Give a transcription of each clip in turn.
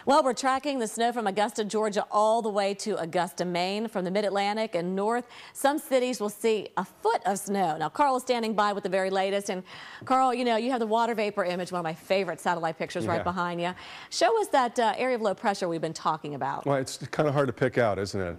Well, we're tracking the snow from Augusta, Georgia, all the way to Augusta, Maine. From the Mid-Atlantic and north, some cities will see a foot of snow. Now, Carl is standing by with the very latest. And Carl, you know, you have the water vapor image, one of my favorite satellite pictures right behind you. Show us that area of low pressure we've been talking about. Well, it's kind of hard to pick out, isn't it?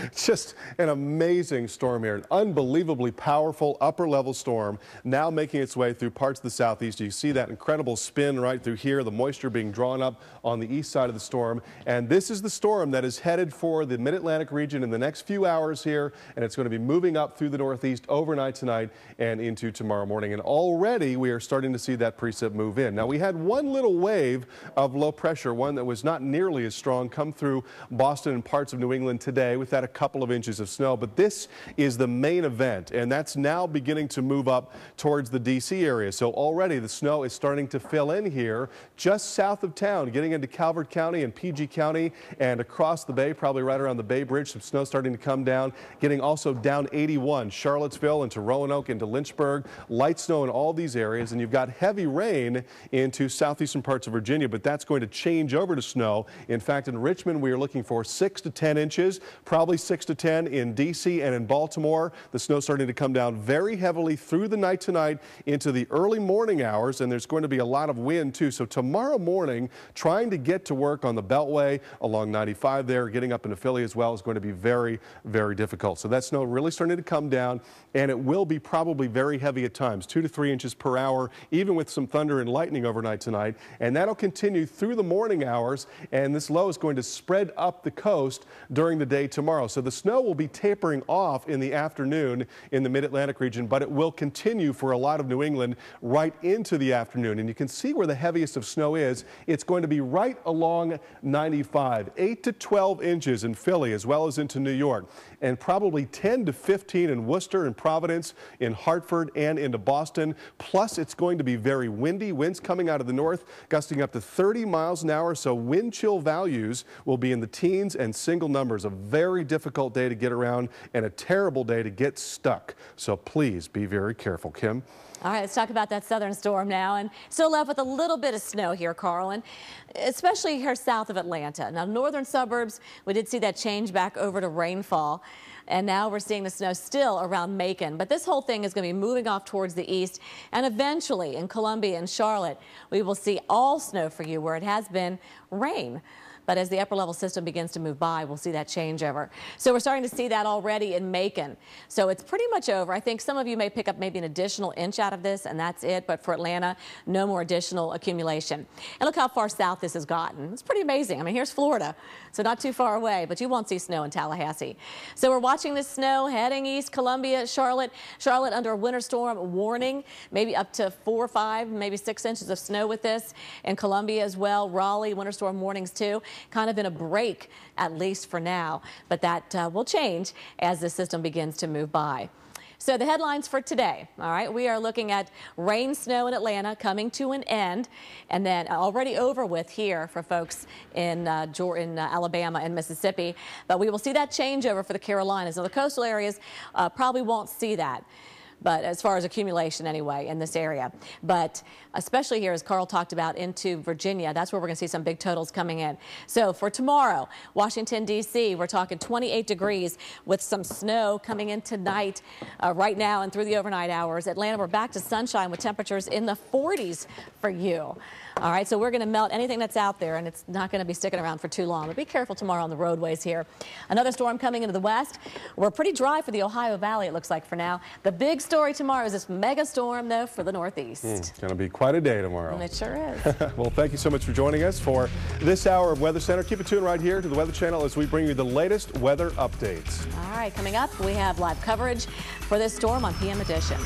It's just an amazing storm here, an unbelievably powerful upper-level storm now making its way through parts of the southeast. You see that incredible spin right through here, the moisture being drawn up on the east side of the storm. And this is the storm that is headed for the Mid-Atlantic region in the next few hours here, and it's going to be moving up through the northeast overnight tonight and into tomorrow morning. And already we are starting to see that precip move in. Now, we had one little wave of low pressure, one that was not nearly as strong, come through Boston and parts of New England today. We've had a couple of inches of snow, but this is the main event, and that's now beginning to move up towards the D.C. area. So already the snow is starting to fill in here just south of town, getting into Calvert County and PG County and across the bay, probably right around the Bay Bridge. Some snow starting to come down, getting also down 81, Charlottesville into Roanoke, into Lynchburg. Light snow in all these areas, and you've got heavy rain into southeastern parts of Virginia, but that's going to change over to snow. In fact, in Richmond, we are looking for 6 to 10 inches. Probably 6 to 10 in D.C. and in Baltimore. The snow starting to come down very heavily through the night tonight into the early morning hours, and there's going to be a lot of wind too. So tomorrow morning, trying to get to work on the Beltway along 95 there, getting up into Philly as well, is going to be very, very difficult. So that snow really starting to come down, and it will be probably very heavy at times, 2 to 3 inches per hour, even with some thunder and lightning overnight tonight. And that'll continue through the morning hours, and this low is going to spread up the coast during the day tomorrow. So the snow will be tapering off in the afternoon in the Mid-Atlantic region, but it will continue for a lot of New England right into the afternoon. And you can see where the heaviest of snow is. It's going to be right along 95, 8 to 12 inches in Philly as well as into New York, and probably 10 to 15 in Worcester and Providence, in Hartford and into Boston. Plus, it's going to be very windy, winds coming out of the north, gusting up to 30 miles an hour. So wind chill values will be in the teens and single numbers. A very difficult day to get around and a terrible day to get stuck. So please be very careful, Kim. All right, let's talk about that southern storm now. And still left with a little bit of snow here, Carl, and especially here south of Atlanta. Now, northern suburbs, we did see that change back over to rainfall. And now we're seeing the snow still around Macon. But this whole thing is going to be moving off towards the east. And eventually in Columbia and Charlotte, we will see all snow for you where it has been rain. But as the upper level system begins to move by, we'll see that change over. So we're starting to see that already in Macon. So it's pretty much over. I think some of you may pick up maybe an additional inch out of this, and that's it. But for Atlanta, no more additional accumulation. And look how far south this has gotten. It's pretty amazing. I mean, here's Florida, so not too far away, but you won't see snow in Tallahassee. So we're watching this snow heading east, Columbia, Charlotte. Charlotte under a winter storm warning, maybe up to 4 or 5, maybe 6 inches of snow with this. And Columbia as well, Raleigh, winter storm warnings too. Kind of in a break, at least for now, but that will change as the system begins to move by. So the headlines for today, all right, we are looking at rain, snow in Atlanta coming to an end, and then already over with here for folks in Alabama and Mississippi. But we will see that changeover for the Carolinas. Now, the coastal areas probably won't see that, but as far as accumulation anyway in this area. But especially here, as Carl talked about, into Virginia, that's where we're going to see some big totals coming in. So for tomorrow, Washington, D.C., we're talking 28 degrees with some snow coming in tonight, right now and through the overnight hours. Atlanta, we're back to sunshine with temperatures in the 40s for you. All right, so we're going to melt anything that's out there, and it's not going to be sticking around for too long. But be careful tomorrow on the roadways here. Another storm coming into the west. We're pretty dry for the Ohio Valley, it looks like, for now. The big story tomorrow is this mega storm, though, for the Northeast. It's going to be quite a day tomorrow. And it sure is. Well, thank you so much for joining us for this hour of Weather Center. Keep it tuned right here to the Weather Channel as we bring you the latest weather updates. All right, coming up, we have live coverage for this storm on PM Edition.